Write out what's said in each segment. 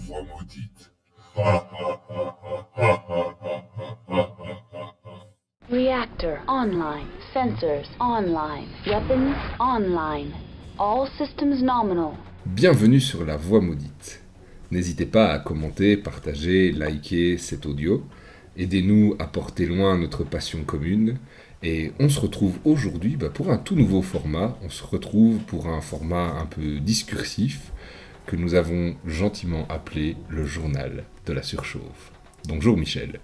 voix maudite. Reactor online. Sensors online. Weapons online. All systems nominal. Bienvenue sur La Voix Maudite. N'hésitez pas à commenter, partager, liker cet audio. Aidez-nous à porter loin notre passion commune. Et on se retrouve aujourd'hui pour un tout nouveau format. On se retrouve pour un format un peu discursif que nous avons gentiment appelé le journal de la surchauffe. Bonjour Michel.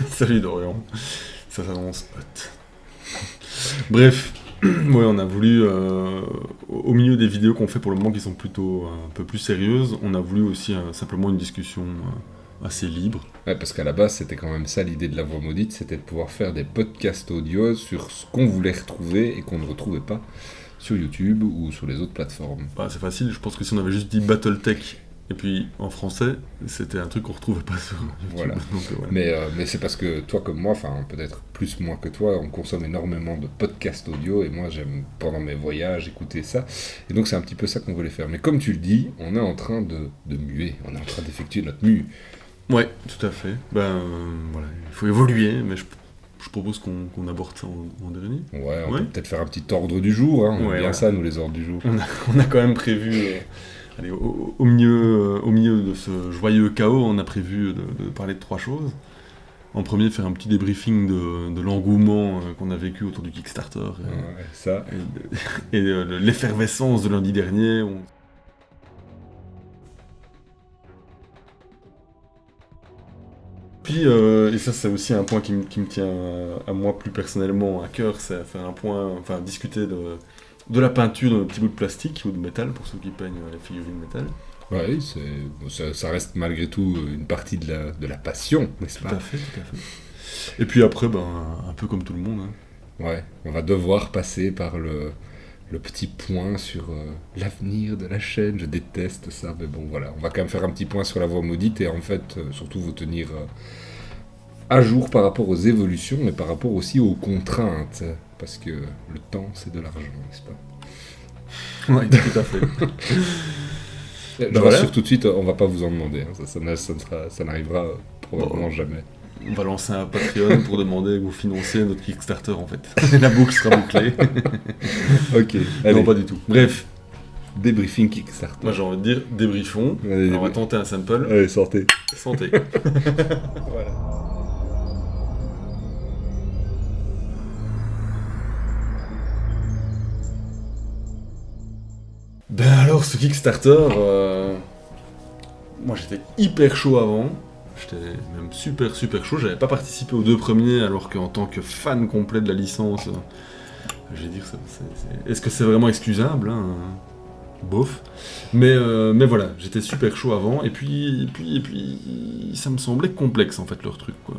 Salut Dorian, ça s'annonce hot. Bref, ouais, on a voulu, au milieu des vidéos qu'on fait pour le moment qui sont plutôt un peu plus sérieuses, on a voulu aussi simplement une discussion assez libre. Ouais, parce qu'à la base, c'était quand même ça l'idée de La Voix Maudite, c'était de pouvoir faire des podcasts audio sur ce qu'on voulait retrouver et qu'on ne retrouvait pas sur YouTube ou sur les autres plateformes. Bah, c'est facile, je pense que si on avait juste dit Battletech et puis en français, c'était un truc qu'on retrouvait pas sur YouTube. Voilà. Donc, ouais. Mais c'est parce que toi comme moi, enfin peut-être plus moi que toi, on consomme énormément de podcasts audio et moi j'aime pendant mes voyages écouter ça. Et donc c'est un petit peu ça qu'on voulait faire. Mais comme tu le dis, on est en train de muer, on est en train d'effectuer notre mue. Ouais, tout à fait. Voilà, il faut évoluer, mais je propose qu'on aborde ça en dernier. Ouais, on peut peut-être faire un petit ordre du jour, hein. On aime bien ça, nous, les ordres du jour. On a quand même prévu, allez, au milieu de ce joyeux chaos, on a prévu de parler de 3 choses. En premier, faire un petit débriefing de l'engouement qu'on a vécu autour du Kickstarter. Et de l'effervescence de lundi dernier. Puis, et ça c'est aussi un point qui me tient à moi plus personnellement à cœur, c'est faire un point, enfin discuter de la peinture dans le petit bout de plastique ou de métal pour ceux qui peignent les figurines métal. Ouais, ça reste malgré tout une partie de la passion, n'est-ce pas ? Tout à fait. Et puis après, un peu comme tout le monde. Hein. Ouais, on va devoir passer par le petit point sur l'avenir de la chaîne. Je déteste ça, mais bon voilà, on va quand même faire un petit point sur La Voix Maudite et en fait surtout vous tenir à jour par rapport aux évolutions, mais par rapport aussi aux contraintes, parce que le temps c'est de l'argent, n'est-ce pas ? Ouais, tout à fait. Je rassure tout de suite, on va pas vous en demander, hein. Ça n'arrivera probablement jamais. On va lancer un Patreon pour demander que vous financiez notre Kickstarter en fait. La boucle sera bouclée. Ok, allez. Non, pas du tout. Bref. Débriefing Kickstarter. Moi j'ai envie de dire débriefons. On va tenter un sample. Allez, sortez. Santé. Voilà. Alors ce Kickstarter, moi j'étais hyper chaud avant. J'étais même super chaud, j'avais pas participé aux 2 premiers alors qu'en tant que fan complet de la licence, je vais dire, est-ce que c'est vraiment excusable hein Bof. Mais voilà, j'étais super chaud avant, et puis ça me semblait complexe en fait leur truc quoi.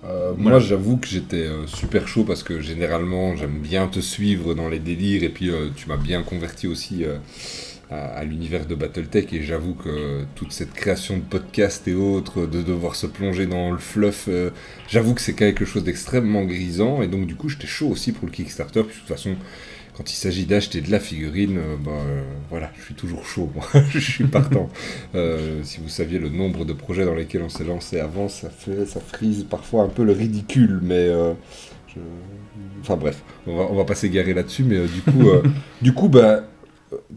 Voilà. Moi j'avoue que j'étais super chaud parce que généralement j'aime bien te suivre dans les délires et puis tu m'as bien converti aussi à l'univers de Battletech et j'avoue que toute cette création de podcasts et autres, de devoir se plonger dans le fluff, j'avoue que c'est quelque chose d'extrêmement grisant et donc du coup j'étais chaud aussi pour le Kickstarter, puis de toute façon quand il s'agit d'acheter de la figurine, voilà, je suis toujours chaud, moi. Je suis partant. Si vous saviez le nombre de projets dans lesquels on s'est lancé avant, ça frise parfois un peu le ridicule, mais enfin bref, on va pas s'égarer là-dessus, mais du coup,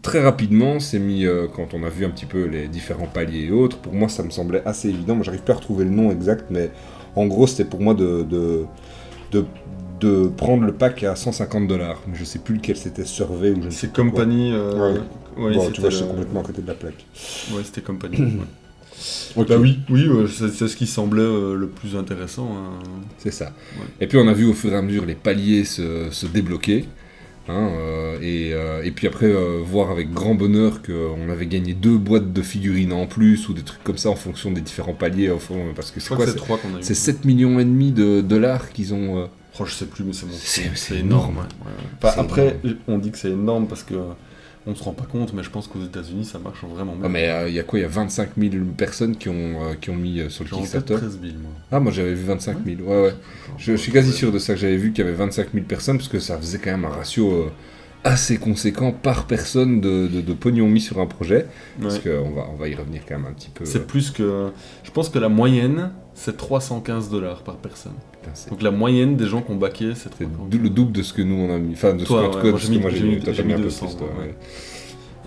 très rapidement, c'est mis, quand on a vu un petit peu les différents paliers et autres, pour moi ça me semblait assez évident, moi j'arrive plus à retrouver le nom exact, mais en gros c'était pour moi de prendre le pack à $150. Je sais plus lequel c'était, Survey ou je ne sais C'est Company. Ouais, bon, tu vois, je suis complètement à côté de la plaque. Ouais, c'était Company. Ouais. Okay. Bah oui, c'est ce qui semblait le plus intéressant. Hein. C'est ça. Ouais. Et puis on a vu au fur et à mesure les paliers se débloquer. Hein, et puis après, voir avec grand bonheur qu'on avait gagné 2 boîtes de figurines en plus ou des trucs comme ça en fonction des différents paliers. Parce que je crois que c'est 3 qu'on a eu. C'est 7,5 millions de dollars qu'ils ont. Je sais plus, mais c'est énorme. Ouais. Enfin, après, on dit que c'est énorme parce que on se rend pas compte, mais je pense qu'aux États-Unis ça marche vraiment bien. Ah, mais il y a quoi ? Il y a 25 000 personnes qui ont mis sur le Kickstarter. 13 000, moi. Ah, moi j'avais vu 25 000. Ouais. Je suis quasi sûr de ça, que j'avais vu qu'il y avait 25 000 personnes parce que ça faisait quand même un ratio assez conséquent par personne de pognon mis sur un projet. Parce Ouais. qu'on va y revenir quand même un petit peu. C'est plus que... Je pense que la moyenne, c'est 315$ par personne. Putain, c'est Donc la moyenne des gens qui ont backé, c'est c'est 315. le double de ce que nous on a mis. Enfin, de ce Toi, qu'en tout ouais, cas, moi, de ce j'ai que mis- moi j'ai j'ai mis- mis. Toi, j'ai t'as mis mis un peu 200, plus, toi, ouais. ouais.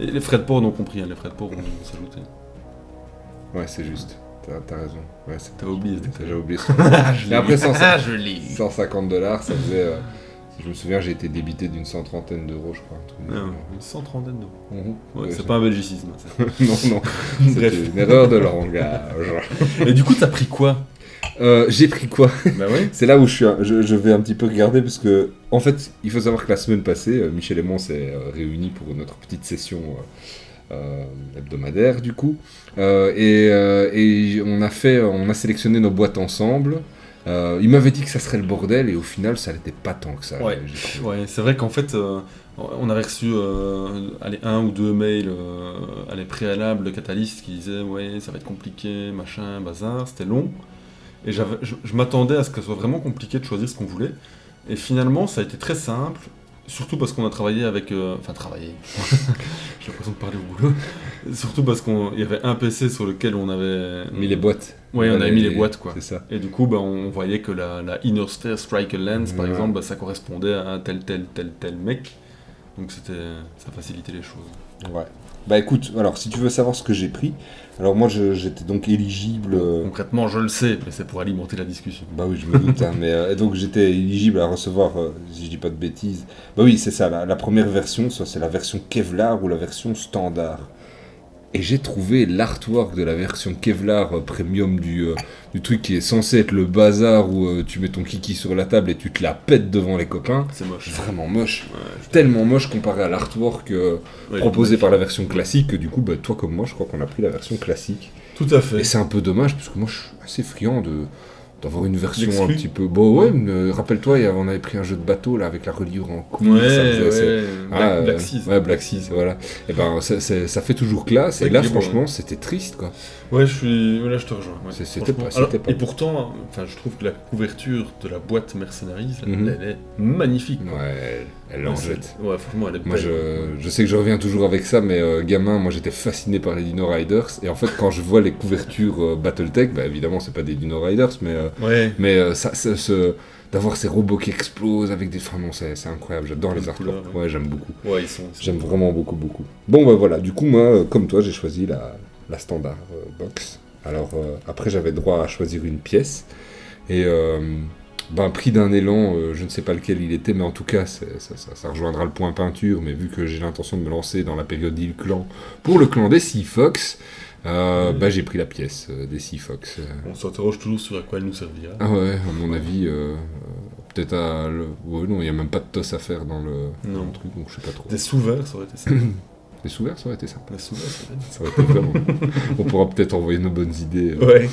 Et les frais de port non compris, hein, les frais de port vont s'ajouter. Ouais, c'est juste. T'as raison. Ouais, c'est T'as oublié. T'as déjà oublié ça. Je Et après, je lis. $150, ça faisait. Si je me souviens, j'ai été débité d'une 130aine d'euros, je crois. Un truc du genre. Une 130 d'euros. Mhm. Ouais, Ouais, c'est pas un belgicisme. Ça. non, non. Bref. C'était une erreur de langage. Et du coup, t'as pris quoi? J'ai pris quoi? Bah ouais. C'est là où je vais un petit peu regarder parce que, en fait, il faut savoir que la semaine passée, Michel et moi on s'est réunis pour notre petite session hebdomadaire du coup, et on a sélectionné nos boîtes ensemble. Il m'avait dit que ça serait le bordel et au final ça n'était pas tant que ça. Ouais. j'ai trouvé. Ouais, c'est vrai qu'en fait, on avait reçu un ou deux mails préalables de Catalyst qui disaient ouais, ça va être compliqué, machin, bazar, c'était long. Et je m'attendais à ce que ce soit vraiment compliqué de choisir ce qu'on voulait. Et finalement, ça a été très simple, surtout parce qu'on a travaillé avec... Enfin, travaillé. J'ai l'impression de parler au boulot. Surtout parce qu'il y avait un PC sur lequel on avait... Mis les boîtes. Ouais, on avait mis les boîtes, quoi. C'est ça. Et du coup, bah, on voyait que la Inner Sphere Striker Lens, par Ouais. exemple, bah, ça correspondait à un tel mec. Donc ça facilitait les choses. Ouais. Bah écoute, alors si tu veux savoir ce que j'ai pris, alors moi j'étais donc éligible. Concrètement, je le sais, mais c'est pour alimenter la discussion. Bah oui, je me doute, hein, mais donc j'étais éligible à recevoir, si je dis pas de bêtises. Bah oui, c'est ça, la première version, soit c'est la version Kevlar ou la version standard. Et j'ai trouvé l'artwork de la version Kevlar premium du truc qui est censé être le bazar où tu mets ton kiki sur la table et tu te la pètes devant les copains. C'est moche. Vraiment moche. Ouais, Tellement moche comparé à l'artwork ouais, proposé le par la mec. version classique que du coup, bah, toi comme moi, je crois qu'on a pris la version classique. Tout à fait. Et c'est un peu dommage parce que moi je suis assez friand d'avoir une version un D'exclus. petit peu. Bon, ouais, mais rappelle-toi, on avait pris un jeu de bateau là avec la reliure en cuir. Ouais, ça faisait- c'est- ouais. Ah, Black Seas. Ouais, Black Seas, voilà. Et ben ça fait toujours classe. C'est Et là, équilibré, franchement, c'était triste quoi. Ouais, je te rejoins. Ouais. C'était Franchement. pas- Alors, c'était pas et bon. pourtant, enfin, je trouve que la couverture de la boîte Mercenaries, Mhm. elle est magnifique. quoi. Ouais, elle en Ouais, jette. Ouais, franchement, elle est Moi, belle. je sais que je reviens toujours avec ça, mais gamin, moi j'étais fasciné par les Dino Riders. Et en fait, quand je vois les couvertures Battletech, bah évidemment, c'est pas des Dino Riders, Ouais. mais d'avoir ces robots qui explosent avec des. Enfin, non, c'est incroyable, j'adore les Les artworks. couleurs, Ouais, j'aime beaucoup. Ouais, ils sont. J'aime vraiment beaucoup, beaucoup. Bon, bah voilà, du coup, moi, comme toi, j'ai choisi la standard box. Alors, après, j'avais droit à choisir une pièce. Et, pris d'un élan, je ne sais pas lequel il était, mais en tout cas, ça rejoindra le point peinture. Mais vu que j'ai l'intention de me lancer dans la période d'Île Clan pour le clan des Sea Fox, j'ai pris la pièce des Sea Fox. On s'interroge toujours sur à quoi elle nous servira. Ah ouais, à mon avis, peut-être à. Ouais, non, il n'y a même pas de toss à faire dans le Non. truc, donc je sais pas trop. Des sous-verts, ça aurait été ça. Des sous-verts, ça aurait été sympa. Des sous-verts, ça aurait été Ça aurait été vraiment. On pourra peut-être envoyer nos bonnes idées. Ouais,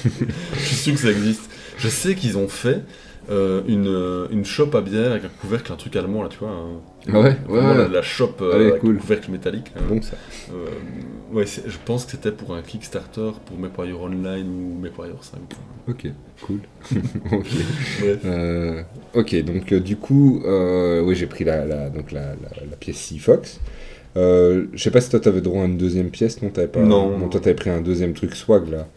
je suis sûr que ça existe. Je sais qu'ils ont fait une shop à bière avec un couvercle, un truc allemand là, tu vois. Ah ouais, Vraiment ouais. la shop Allez, avec cool. le couvercle métallique. Là. Bon, ça. Ouais, je pense que c'était pour un Kickstarter pour MechWarrior Online ou MechWarrior 5. Ok, cool. Ok. Bref. Ok, donc du coup, oui, j'ai pris donc la pièce Sea Fox. Je sais pas si toi t'avais droit à une deuxième pièce, non? T'avais pas. Non. Toi t'avais pris un deuxième truc swag là.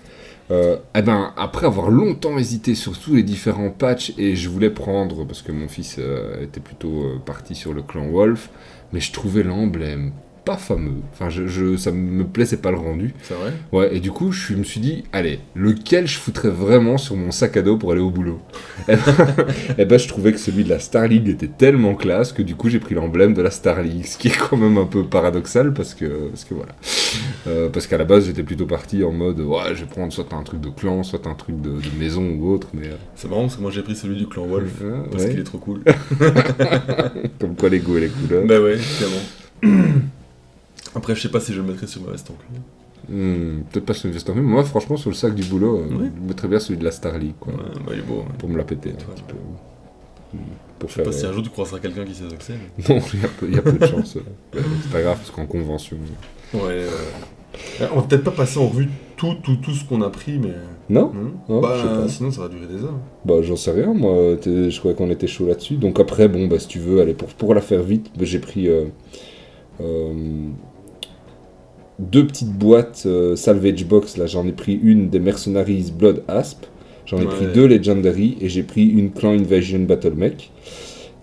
Après avoir longtemps hésité sur tous les différents patchs, et je voulais prendre, parce que mon fils était plutôt parti sur le clan Wolf, mais je trouvais l'emblème pas fameux. Enfin, ça me plaisait pas le rendu. C'est vrai? Ouais, et du coup, je me suis dit, allez, lequel je foutrais vraiment sur mon sac à dos pour aller au boulot? Et ben, je trouvais que celui de la Star League était tellement classe que du coup, j'ai pris l'emblème de la Star League, ce qui est quand même un peu paradoxal parce que voilà. Parce qu'à la base, j'étais plutôt parti en mode, ouais, je vais prendre soit un truc de clan, soit un truc de maison ou autre, mais C'est marrant parce que moi j'ai pris celui du clan Wolf parce ouais. qu'il est trop cool. Comme quoi les goûts et les couleurs. Bah ouais, clairement. Après, je sais pas si je le mettrais sur ma veste en cuir. Peut-être pas sur une veste en cuir, mais moi, franchement, sur le sac du boulot, Ouais. je mettrais bien celui de la Star League, quoi. Ouais, bah il est beau. hein. Pour me la péter un Ouais. petit peu. Pour Je sais pas faire, si un jour tu croiseras quelqu'un qui sait ce que c'est. Non, il y a peu de chance. C'est pas grave, parce qu'en convention. Ouais, On va peut-être pas passer en revue tout ce qu'on a pris, mais... Non. Non. Oh, je sais pas. Sinon, ça va durer des heures. Bah, j'en sais rien, moi, je croyais qu'on était chaud là-dessus. Donc après, bon, bah, si tu veux, allez, pour la faire vite, bah, j'ai pris 2 petites boîtes Salvage Box. Là, j'en ai pris une des Mercenaries Blood Asp. J'en ai pris 2 Legendary et j'ai pris une Clan Invasion Battle Mech.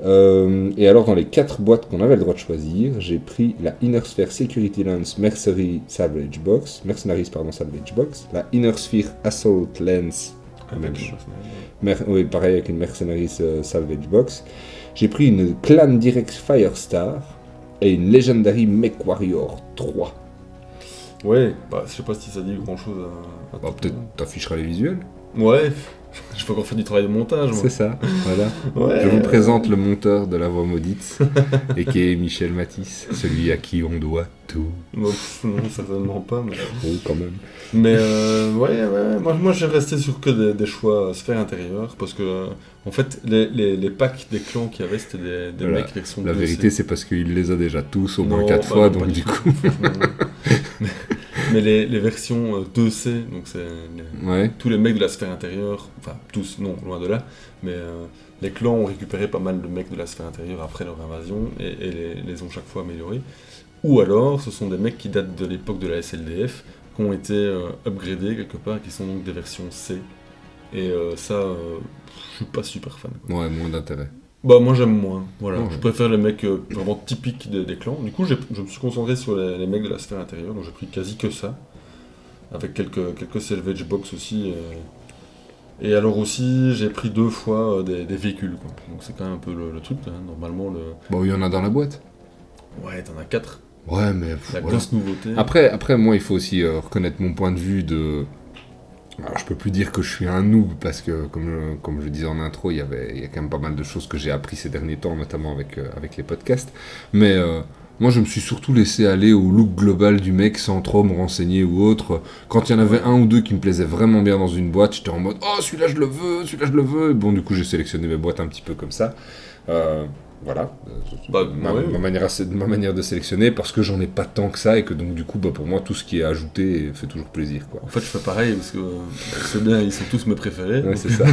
Et alors, dans les 4 boîtes qu'on avait le droit de choisir, j'ai pris la Inner Sphere Security Lens Mercenaries Salvage Box, la Inner Sphere Assault Lens, oui, pareil avec une Mercenaries Salvage Box. J'ai pris une Clan Direct Firestar et une Legendary Mech Warrior 3. Ouais, bah je sais pas si ça dit grand chose à Bah, peut-être t'afficheras les visuels. Ouais, je peux encore faire du travail de montage, moi. C'est ça, voilà. Ouais, Je vous présente le monteur de la voix maudite, et qui est Michel Matisse, celui à qui on doit tout. Non, certainement pas, mais... Oh, quand même. Mais ouais, moi j'ai resté sur que des choix sphère intérieure, parce que en fait les packs des clans qu'il y avait c'était des Voilà. mecs version La 2C. vérité, c'est parce qu'il les a déjà tous au moins Non, 4 bah fois, non, pas donc du tout. coup... mais les versions 2C, donc c'est Ouais. tous les mecs de la sphère intérieure, enfin tous, non, loin de là, mais les clans ont récupéré pas mal de mecs de la sphère intérieure après leur invasion et les ont chaque fois améliorés. Ou alors, ce sont des mecs qui datent de l'époque de la SLDF, qui ont été upgradés quelque part, qui sont donc des versions C. Et ça, je suis pas super fan, quoi. Ouais, moins d'intérêt. Bah moi j'aime moins, voilà. Ouais. Je préfère les mecs vraiment typiques des clans. Du coup, je me suis concentré sur les mecs de la sphère intérieure, donc j'ai pris quasi que ça. Avec quelques salvage box aussi. Et alors aussi, j'ai pris 2 fois des véhicules, quoi. Donc c'est quand même un peu le truc, hein. Normalement le... Bon, il y en a dans la boîte. Ouais, t'en as 4. Ouais, mais... La voilà. grosse nouveauté. Après, moi, il faut aussi reconnaître mon point de vue de... Alors, je peux plus dire que je suis un noob, parce que, comme je disais en intro, il y a quand même pas mal de choses que j'ai appris ces derniers temps, notamment avec les podcasts. Mais moi, je me suis surtout laissé aller au look global du mec, sans trop me renseigner ou autre. Quand il y en avait un ou deux qui me plaisaient vraiment bien dans une boîte, j'étais en mode « Oh, celui-là, je le veux, celui-là, je le veux !» Et bon, du coup, j'ai sélectionné mes boîtes un petit peu comme ça. Voilà, Bah, ma manière de sélectionner, parce que j'en ai pas tant que ça, et que donc du coup, bah, pour moi, tout ce qui est ajouté fait toujours plaisir, quoi. En fait, je fais pareil, parce que c'est bien, ils sont tous mes préférés. Ouais, donc, c'est ça.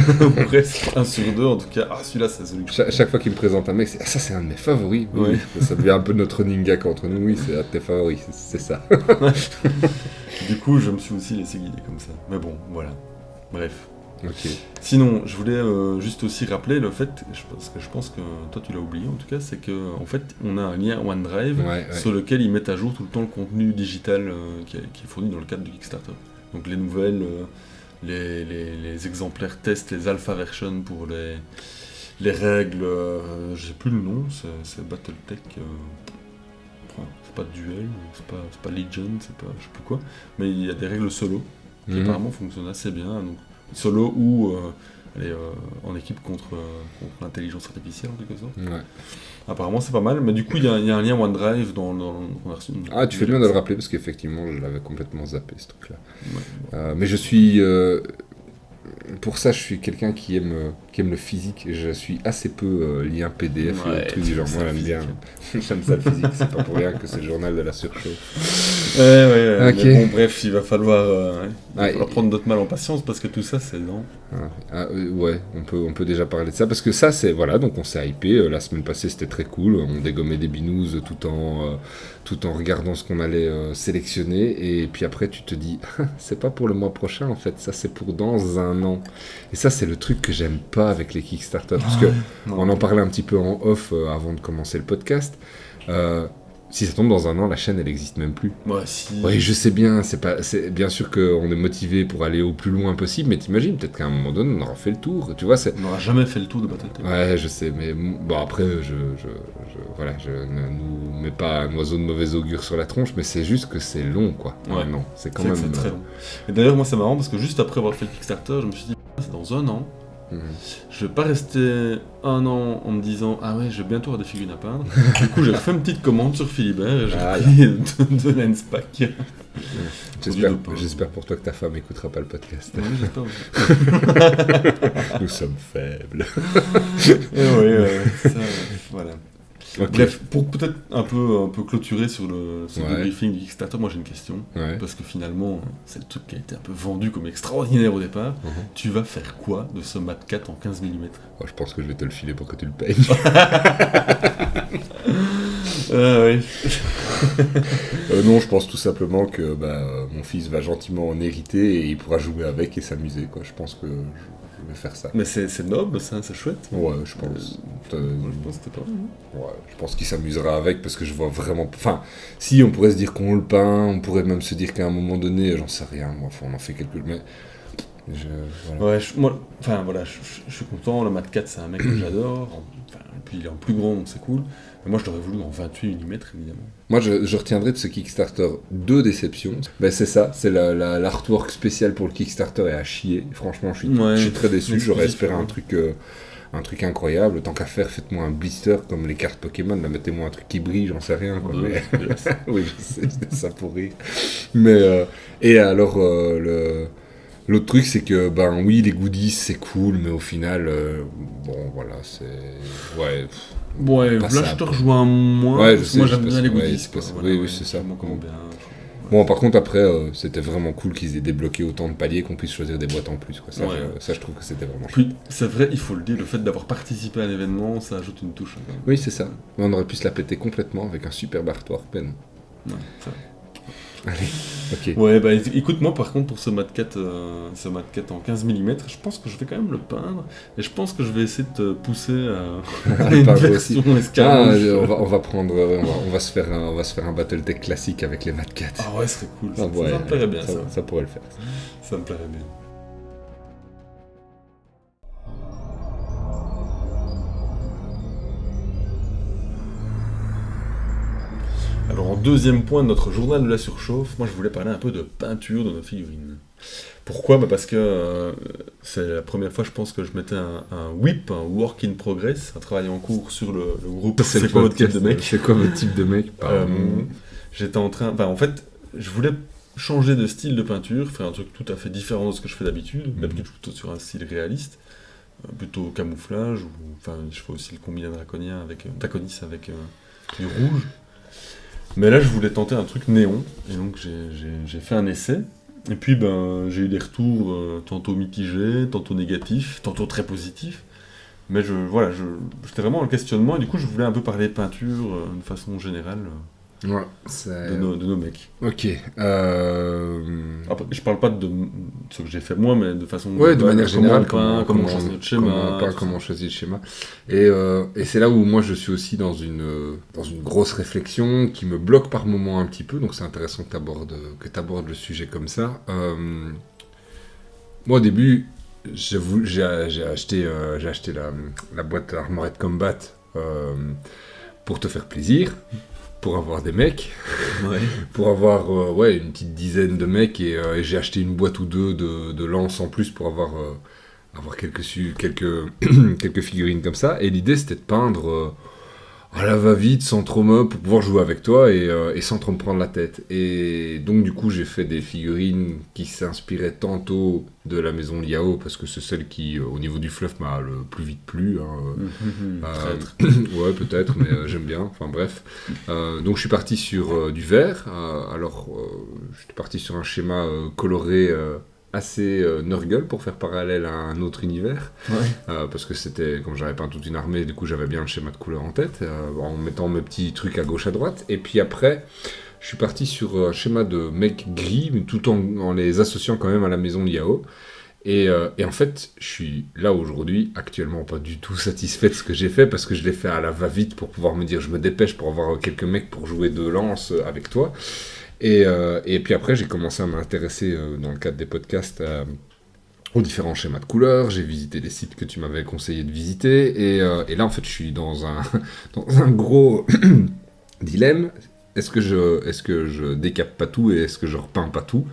presque 1 sur 2, en tout cas. Ah, celui-là, c'est celui que je Chaque fois qu'il me présente un mec, c'est « Ah, ça, c'est un de mes favoris !» Oui, Ouais. ça devient un peu notre running gag entre nous, oui, c'est un de tes favoris, c'est ça. Du coup, je me suis aussi laissé guider comme ça. Mais bon, voilà. Bref. Ok. Sinon, je voulais juste aussi rappeler le fait, parce que je pense que toi tu l'as oublié en tout cas, c'est que en fait on a un lien OneDrive Ouais. sur lequel ils mettent à jour tout le temps le contenu digital qui est fourni dans le cadre du Kickstarter. Donc les nouvelles, les exemplaires tests, les alpha versions pour les règles, j'ai plus le nom, c'est Battletech, c'est pas Duel, c'est pas Legion, c'est pas je sais plus quoi, mais il y a des règles solo qui Mhm. apparemment fonctionnent assez bien. Donc, solo ou en équipe contre l'intelligence artificielle en quelque sorte. Ouais. Apparemment c'est pas mal, mais du coup il y a un lien OneDrive dans on a reçu une- Ah, tu fais bien de le rappeler, parce qu'effectivement, je l'avais complètement zappé, ce truc-là. Ouais. Mais je suis... pour ça, je suis quelqu'un qui aime le physique, et je suis assez peu lien PDF Ouais, et trucs du genre. c'est Moi, la j'aime bien. physique. J'aime ça le physique, c'est pas pour rien que c'est le journal de la surchauffe. Ouais, Ok. mais bon bref, il va falloir Ouais. prendre notre mal en patience parce que tout ça c'est lent. Ouais, on peut déjà parler de ça, parce que ça, c'est... Voilà, donc on s'est hypé, la semaine passée, c'était très cool, on dégommait des binous tout en regardant ce qu'on allait sélectionner, et puis après, tu te dis, c'est pas pour le mois prochain, en fait, ça, c'est pour dans un an. Et ça, c'est le truc que j'aime pas avec les Kickstarter, parce que on en parlait un petit peu en off avant de commencer le podcast. Si ça tombe dans un an, la chaîne, elle n'existe même plus. Ouais, si. Oui, je sais bien, c'est bien sûr qu'on est motivé pour aller au plus loin possible, mais t'imagines, peut-être qu'à un moment donné, on aura fait le tour, tu vois, c'est... On n'aura jamais fait le tour de Battletech. Ouais, je sais, mais bon, après, voilà, je ne nous mets pas un oiseau de mauvais augure sur la tronche, mais c'est juste que c'est long, quoi. Ouais. Non, c'est quand C'est même... que c'est très long. Et d'ailleurs moi c'est marrant parce que juste après avoir fait le Kickstarter, je me suis dit c'est dans un an. Mhm. Je vais pas rester un an en me disant ah ouais je vais bientôt avoir des figurines à peindre. Du coup j'ai fait une petite commande sur Philibert et j'ai Ah, pris de lens pack. J'espère pour toi que ta femme écoutera pas le podcast. Ouais, j'espère aussi. Nous sommes faibles. Et ouais, ça, voilà. Ok. Bref, pour peut-être un peu clôturer sur ce Ouais. debriefing du Kickstarter, moi j'ai une question. Ouais. Parce que finalement, c'est le truc qui a été un peu vendu comme extraordinaire au départ. Mhm. Tu vas faire quoi de ce Mat 4 en 15 mm? Oh, je pense que je vais te le filer pour que tu le payes. Oui. Non, je pense tout simplement que mon fils va gentiment en hériter et il pourra jouer avec et s'amuser, quoi. Je pense que je vais faire ça. Mais c'est noble, ça, c'est chouette. Ouais, je pense. Moi, je pense que c'était pas mal. Ouais, je pense qu'il s'amusera avec parce que je vois vraiment. Enfin, si on pourrait se dire qu'on le peint, on pourrait même se dire qu'à un moment donné, j'en sais rien, moi, enfin, on en fait quelques. Mais. Voilà. Ouais, je suis content. Le Mat 4, c'est un mec que j'adore. Enfin, et puis il est en plus grand, donc c'est cool. Mais moi, je l'aurais voulu en 28 mm, évidemment. Moi, je retiendrai de ce Kickstarter 2 déceptions. Ben, c'est ça, c'est l'artwork spécial pour le Kickstarter est à chier. Franchement, je suis très déçu. J'aurais espéré un truc incroyable. Tant qu'à faire, faites-moi un blister comme les cartes Pokémon. Là, mettez-moi un truc qui brille, j'en sais rien. Quoi, mais... oui, je sais, c'était ça pour rire. Mais, et alors, l'autre truc, c'est que, oui, les goodies, c'est cool, mais au final, bon, voilà, c'est... Ouais... Ouais, là, je te rejoins moins. Ouais, parce que moi, j'aime bien les goodies. c'est pas ça. Voilà, Oui, ouais, c'est ça. vraiment comment bien. Bon, par contre, après, c'était vraiment cool qu'ils aient débloqué autant de paliers qu'on puisse choisir des boîtes en plus. Quoi. Ça, Ouais. ça, je trouve que c'était vraiment chouette. Puis, c'est vrai, il faut le dire, le fait d'avoir participé à l'événement, ça ajoute une touche. Quand même. Oui, c'est ça. Mais on aurait pu se la péter complètement avec un super artwork pen. Ouais, ça. Allez, ok. Ouais, bah écoute, moi par contre, pour ce Mat 4 en 15 mm, je pense que je vais quand même le peindre. Et je pense que je vais essayer de te pousser à une Peindre version Ah, escarmouche. on va prendre, on va se faire un Battletech classique avec les Mat 4. Ah ouais, ce serait cool. Ah, Ça me plairait bien, ça. Ça pourrait le faire. Ça me plairait bien. Alors en deuxième point de notre journal de la surchauffe, moi je voulais parler un peu de peinture de nos figurines. Pourquoi ? Parce que c'est la première fois je pense que je mettais un WIP, un Work in Progress, un travail en cours sur le groupe. C'est quoi votre type de mec ? C'est quoi votre type de mec ? J'étais en train... en fait, je voulais changer de style de peinture, faire un truc tout à fait différent de ce que je fais d'habitude, d'habitude plutôt sur un style réaliste, plutôt camouflage, ou je fais aussi le combiné draconis avec du rouge. Mais là, je voulais tenter un truc néon, et donc j'ai fait un essai. Et puis, j'ai eu des retours tantôt mitigés, tantôt négatifs, tantôt très positifs. Mais j'étais vraiment en questionnement, et du coup, je voulais un peu parler de peinture de façon générale Ouais, de nos mecs. Ok. Après, je parle pas de ce que j'ai fait moi, mais de façon Ouais, de manière générale, comment on choisit notre schéma. Comment on choisit le schéma. Et c'est là où moi je suis aussi dans une grosse réflexion qui me bloque par moments un petit peu, donc c'est intéressant que tu abordes le sujet comme ça. Moi au début, j'ai acheté la boîte Armored Combat pour te faire plaisir. Pour avoir des mecs, Ouais. pour avoir une petite dizaine de mecs et j'ai acheté une boîte ou deux de lances en plus pour avoir quelques figurines comme ça. Et l'idée c'était de peindre à la va-vite, sans trop pour pouvoir jouer avec toi et sans trop me prendre la tête. Et donc du coup j'ai fait des figurines qui s'inspiraient tantôt de la maison Liao parce que c'est celle qui au niveau du fluff m'a le plus vite plu. Traître. Ouais peut-être mais j'aime bien, enfin bref. Donc je suis parti sur du vert. J'étais parti sur un schéma coloré assez Nurgle pour faire parallèle à un autre univers. Ouais. Parce que c'était, comme j'avais peint toute une armée, du coup j'avais bien le schéma de couleur en tête, en mettant mes petits trucs à gauche à droite. Et puis après, je suis parti sur un schéma de mecs gris, mais tout en les associant quand même à la maison Liao. Et en fait, je suis là aujourd'hui, actuellement pas du tout satisfait de ce que j'ai fait, parce que je l'ai fait à la va-vite pour pouvoir me dire, je me dépêche pour avoir quelques mecs pour jouer de lance avec toi. Et puis après, j'ai commencé à m'intéresser, dans le cadre des podcasts, aux différents schémas de couleurs. J'ai visité les sites que tu m'avais conseillé de visiter. Et là, en fait, je suis dans un gros dilemme. Est-ce que je décape pas tout et est-ce que je repeins pas tout ?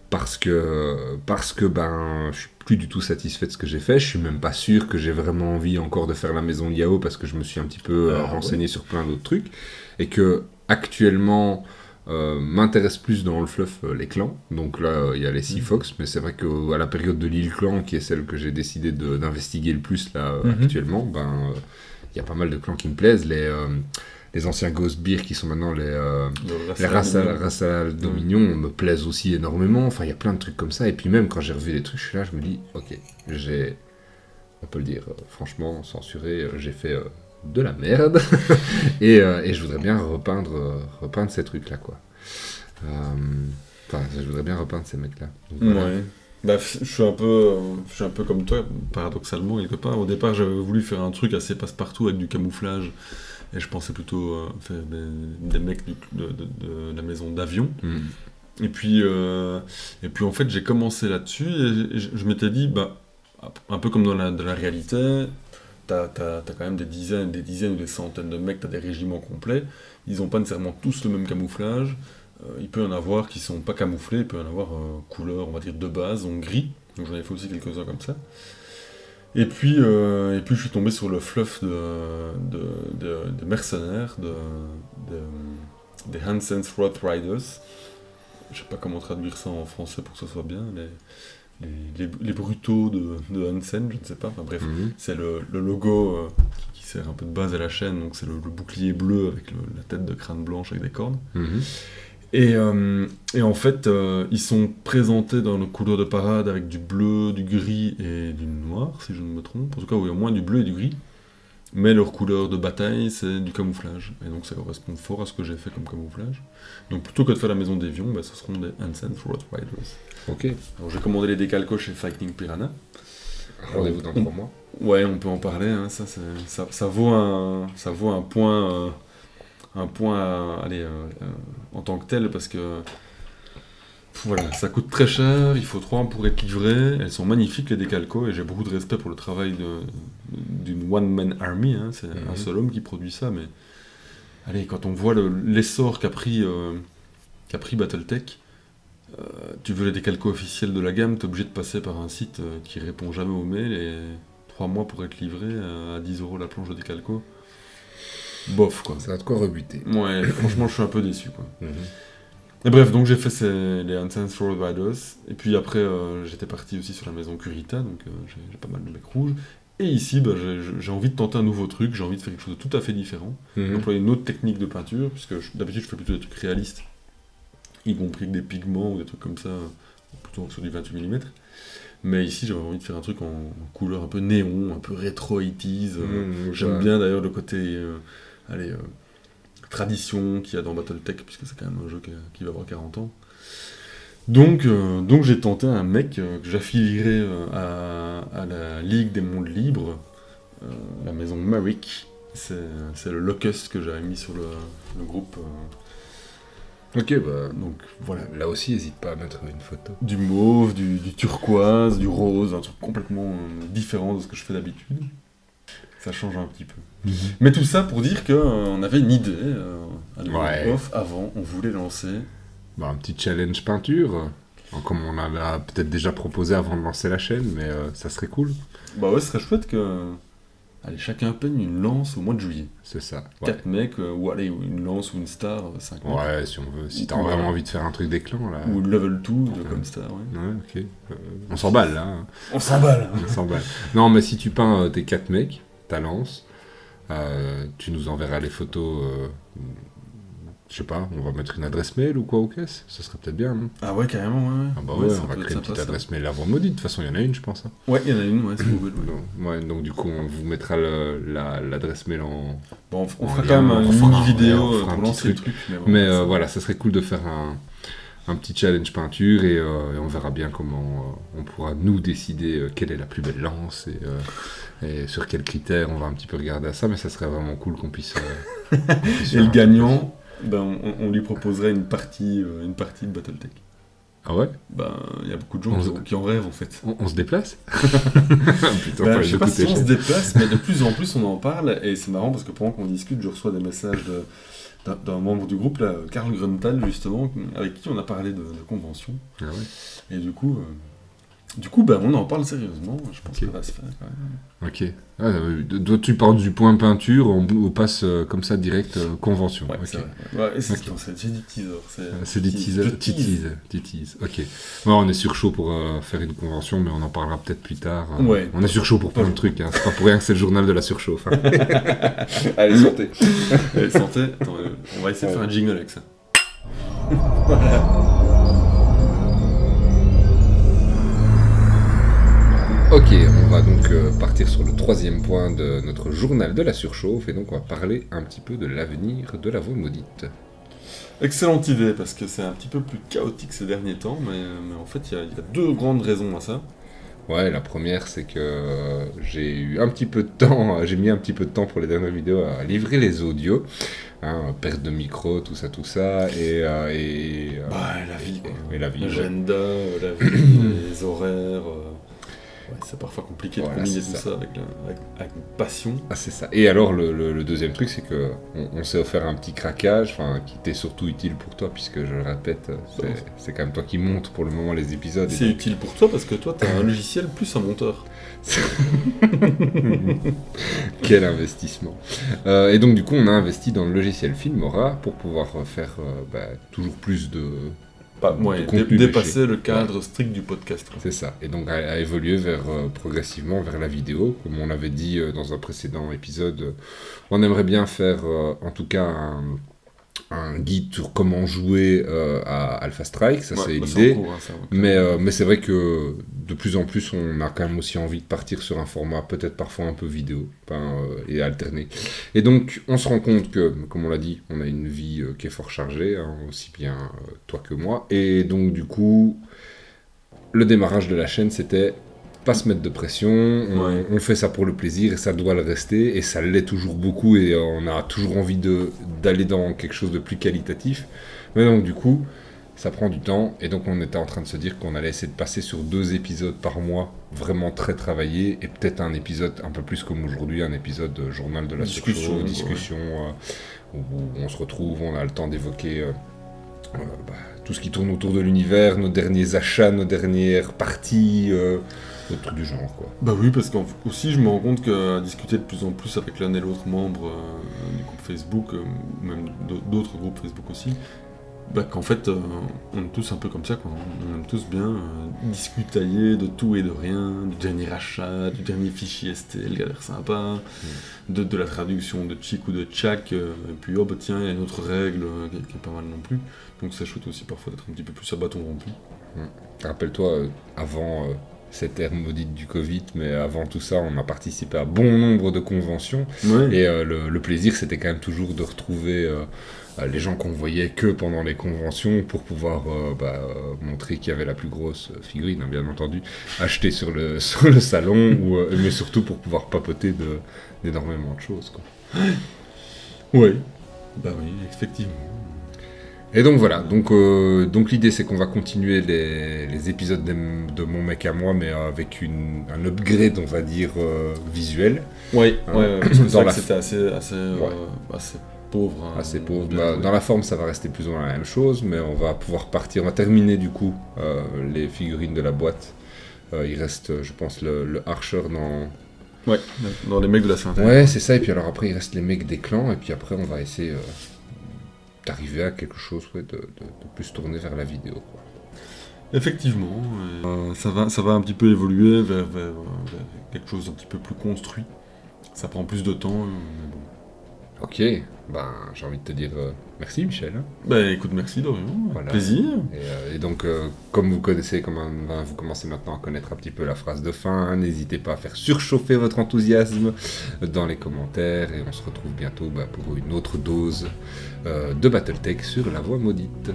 Parce que je suis plus du tout satisfait de ce que j'ai fait. Je suis même pas sûr que j'ai vraiment envie encore de faire la maison Liao parce que je me suis un petit peu renseigné sur plein d'autres trucs. Et que, actuellement... m'intéresse plus dans le fluff les clans, donc là il y a les Sea Fox, mais c'est vrai qu'à la période de l'île clan qui est celle que j'ai décidé d'investiguer le plus là actuellement, il y a pas mal de clans qui me plaisent. Les anciens Ghost Beer qui sont maintenant les Rassal Dominion me plaisent aussi énormément. Enfin, il y a plein de trucs comme ça. Et puis même quand j'ai revu des trucs, je suis là, je me dis, ok, on peut le dire franchement, censuré, j'ai fait de la merde. et je voudrais bien repeindre ces trucs-là, quoi. Enfin, je voudrais bien repeindre ces mecs-là. Donc, voilà. Ouais. Bah, je suis un peu comme toi, paradoxalement, quelque part. Au départ, j'avais voulu faire un truc assez passe-partout avec du camouflage. Et je pensais plutôt faire des mecs de la maison d'avion. Et puis en fait, j'ai commencé là-dessus et je m'étais dit, bah, un peu comme dans la réalité, t'as quand même des dizaines ou des centaines de mecs, t'as des régiments complets. Ils n'ont pas nécessairement tous le même camouflage. Il peut y en avoir qui sont pas camouflés, il peut y en avoir couleur, on va dire, de base, en gris. Donc j'en ai fait aussi quelques-uns comme ça. Et puis je suis tombé sur le fluff de mercenaires, des Hansen's Road Riders. Je sais pas comment traduire ça en français pour que ce soit bien. Les brutaux de Hansen, je ne sais pas. Enfin bref, c'est le logo qui sert un peu de base à la chaîne. Donc c'est le bouclier bleu avec la tête de crâne blanche avec des cornes. Et en fait, ils sont présentés dans le couleur de parade avec du bleu, du gris et du noir, si je ne me trompe. En tout cas, oui, au moins du bleu et du gris. Mais leur couleur de bataille, c'est du camouflage. Et donc ça correspond fort à ce que j'ai fait comme camouflage. Donc plutôt que de faire la maison d'Evian, bah, ce seront des Hansen's Road Riders. Ok. Alors j'ai commandé les décalcos chez Fighting Piranha. Rendez-vous dans 3 mois. Ouais, on peut en parler. Hein. Ça vaut un point... en tant que tel, parce que voilà, ça coûte très cher, il faut 3 ans pour être livré, elles sont magnifiques les décalcos, et j'ai beaucoup de respect pour le travail d'une one-man army, hein. C'est un seul homme qui produit ça, mais allez, quand on voit l'essor qu'a pris Battletech, tu veux les décalcos officiels de la gamme, t'es obligé de passer par un site qui répond jamais aux mails, et 3 mois pour être livré à 10€ la planche de décalco. Bof, quoi. Ça a de quoi rebuter. Ouais, franchement, je suis un peu déçu, quoi. Et bref, donc j'ai fait les Hansen's Road Riders, et puis après, j'étais parti aussi sur la maison Kurita, donc j'ai pas mal de mecs rouges. Et ici, bah, j'ai envie de tenter un nouveau truc, j'ai envie de faire quelque chose de tout à fait différent, d'employer une autre technique de peinture, puisque d'habitude, je fais plutôt des trucs réalistes, y compris avec des pigments ou des trucs comme ça, plutôt sur du 28 mm. Mais ici, j'avais envie de faire un truc en couleur un peu néon, un peu rétro 80s. J'aime bien d'ailleurs le côté tradition qu'il y a dans Battletech, puisque c'est quand même un jeu qui va avoir 40 ans. Donc j'ai tenté un mec que j'affilierai à la Ligue des Mondes Libres, la maison Marik. C'est le locust que j'avais mis sur le groupe. Ok, bah, donc voilà. Là aussi, n'hésite pas à mettre une photo. Du mauve, du turquoise, du rose, un truc complètement différent de ce que je fais d'habitude. Ça change un petit peu. Mais tout ça pour dire qu'on avait une idée off avant, on voulait lancer... Bah, un petit challenge peinture, comme on a peut-être déjà proposé avant de lancer la chaîne, mais ça serait cool. Bah ouais, ce serait chouette que... Allez, chacun peigne une lance au mois de juillet. C'est ça. 4 mecs, ou allez, une lance ou une star, 5 mecs. Ouais, si on veut. Si t'as vraiment envie de faire un truc d'éclan, là... Ou level 2 comme star, ouais. Ouais, ok. On s'emballe, là. On s'emballe. On s'emballe. Non, mais si tu peins tes 4 mecs, ta lance, tu nous enverras les photos... je sais pas, on va mettre une adresse mail ou quoi aux caisses. Ça serait peut-être bien, non? Ah ouais, carrément, ouais. Ah bah ouais, on va créer une petite adresse mail avant maudit. De toute façon, il y en a une, je pense. Hein. Ouais, il y en a une, ouais, c'est Google. Ouais, donc du coup, on vous mettra l'adresse mail en... Bon, on fera quand même une mini-vidéo pour lancer le truc. Mais voilà, ça serait cool de faire un petit challenge peinture et on verra bien comment on pourra nous décider quelle est la plus belle lance et sur quels critères on va un petit peu regarder à ça, mais ça serait vraiment cool qu'on puisse... et le gagnant... Ben, on lui proposerait une partie de Battletech. Ah ouais? Ben, il y a beaucoup de gens qui en rêvent en fait. On se déplace? Putain, je sais pas si on se déplace, mais de plus en plus on en parle, et c'est marrant parce que pendant qu'on discute, je reçois des messages d'un membre du groupe, là, Karl Grunthal justement, avec qui on a parlé de convention. Ah ouais. Et du coup, Du coup, ben, on en parle sérieusement, je pense Ok. que ça va se faire quand même. Ok. Tu parles du point peinture, on passe comme ça direct convention. Ouais, Ok. c'est vrai. Ouais, et c'est Ok. j'ai du teaser. C'est des teasers. Je Tu tease. teases. Ok. Ouais, on est sur chaud pour faire une convention, mais on en parlera peut-être plus tard. Ouais. On est sur chaud pour plein de trucs. Hein. C'est pas pour rien que c'est le journal de la surchauffe. Hein. Allez, santé. Allez, santé. Attends, on va essayer de faire un jingle avec ça. Ok, on va donc partir sur le troisième point de notre journal de la surchauffe, et donc on va parler un petit peu de l'avenir de la voie maudite. Excellente idée, parce que c'est un petit peu plus chaotique ces derniers temps, mais en fait, il y a deux grandes raisons à ça. Ouais, la première, c'est que j'ai eu un petit peu de temps, j'ai mis un petit peu de temps pour les dernières vidéos à livrer les audios, hein, perte de micro, tout ça, Bah, la vie, quoi. et la vie. Ouais. L'agenda, la vie, les horaires. Ouais, c'est parfois compliqué de Voilà, combiner c'est tout ça. ça avec une passion. Ah, c'est ça. Et alors, le deuxième truc, c'est que on s'est offert un petit craquage, enfin, qui était surtout utile pour toi, puisque je le répète, c'est quand même toi qui montes pour le moment les épisodes. et C'est donc- utile pour toi parce que toi, t'as un logiciel plus un monteur. Quel investissement. Et donc, du coup, on a investi dans le logiciel Filmora pour pouvoir faire toujours plus de Ouais, contenu dépasser le cadre strict du podcast. Quoi. C'est ça, et donc à évoluer progressivement vers la vidéo. Comme on l'avait dit dans un précédent épisode, on aimerait bien faire en tout cas un guide sur comment jouer à Alpha Strike, ça Ouais, c'est bah, l'idée. en cours, hein, ça, ouais. Mais c'est vrai que de plus en plus on a quand même aussi envie de partir sur un format peut-être parfois un peu vidéo et alterner. Et donc on se rend compte que, comme on l'a dit, on a une vie qui est fort chargée, hein, aussi bien toi que moi. Et donc du coup, le démarrage de la chaîne c'était pas se mettre de pression, on fait ça pour le plaisir et ça doit le rester, et ça l'est toujours beaucoup, et on a toujours envie d'aller dans quelque chose de plus qualitatif. Mais donc du coup, ça prend du temps, et donc on était en train de se dire qu'on allait essayer de passer sur 2 épisodes par mois, vraiment très travaillés, et peut-être un épisode un peu plus comme aujourd'hui, un épisode journal de la Discussion, discussion, où on se retrouve, on a le temps d'évoquer tout ce qui tourne autour de l'univers, nos derniers achats, nos dernières parties, des trucs du genre, quoi. Bah oui, parce qu'aussi je me rends compte qu'à discuter de plus en plus avec l'un et l'autre membre du groupe Facebook, ou même d'autres groupes Facebook aussi, bah qu'en fait on est tous un peu comme ça, quoi. On aime tous bien discutailler de tout et de rien, du dernier achat, du dernier fichier ST, le galère sympa, de la traduction de Chick ou de Chak, et puis oh bah tiens, il y a une autre règle qui est pas mal non plus, donc c'est chouette aussi parfois d'être un petit peu plus à bâton rompu. Rappelle-toi, avant cette ère maudite du Covid, mais avant tout ça, on a participé à bon nombre de conventions, Ouais. et le plaisir, c'était quand même toujours de retrouver les gens qu'on voyait que pendant les conventions pour pouvoir montrer qui avait la plus grosse figurine, hein, bien entendu, achetée sur le salon, mais surtout pour pouvoir papoter d'énormément de choses, quoi. Ouais. Bah oui, effectivement. Et donc voilà, donc l'idée c'est qu'on va continuer les épisodes de mon mec à moi, mais avec un upgrade, on va dire, visuel. Ouais, Hein. ouais, parce que c'est Dans vrai la que c'était assez pauvre. Hein, Assez pauvre. de jouer. Dans la forme, ça va rester plus ou moins la même chose, mais on va pouvoir partir. On va terminer du coup les figurines de la boîte. Il reste, je pense, le Archer dans. Ouais, dans les mecs de la Sainte-Anne. Ouais, c'est ça. Et puis alors après, il reste les mecs des clans. Et puis après, on va essayer d'arriver à quelque chose de plus tourné vers la vidéo, quoi. Effectivement, ça va un petit peu évoluer vers quelque chose d'un petit peu plus construit. Ça prend plus de temps, mais bon. Ok, j'ai envie de te dire merci, Michel. Bah écoute, merci Dorian, Voilà. plaisir. Et donc, comme vous connaissez, vous commencez maintenant à connaître un petit peu la phrase de fin, hein, n'hésitez pas à faire surchauffer votre enthousiasme dans les commentaires, et on se retrouve bientôt pour une autre dose de Battletech sur la voie maudite.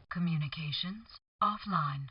Communications offline.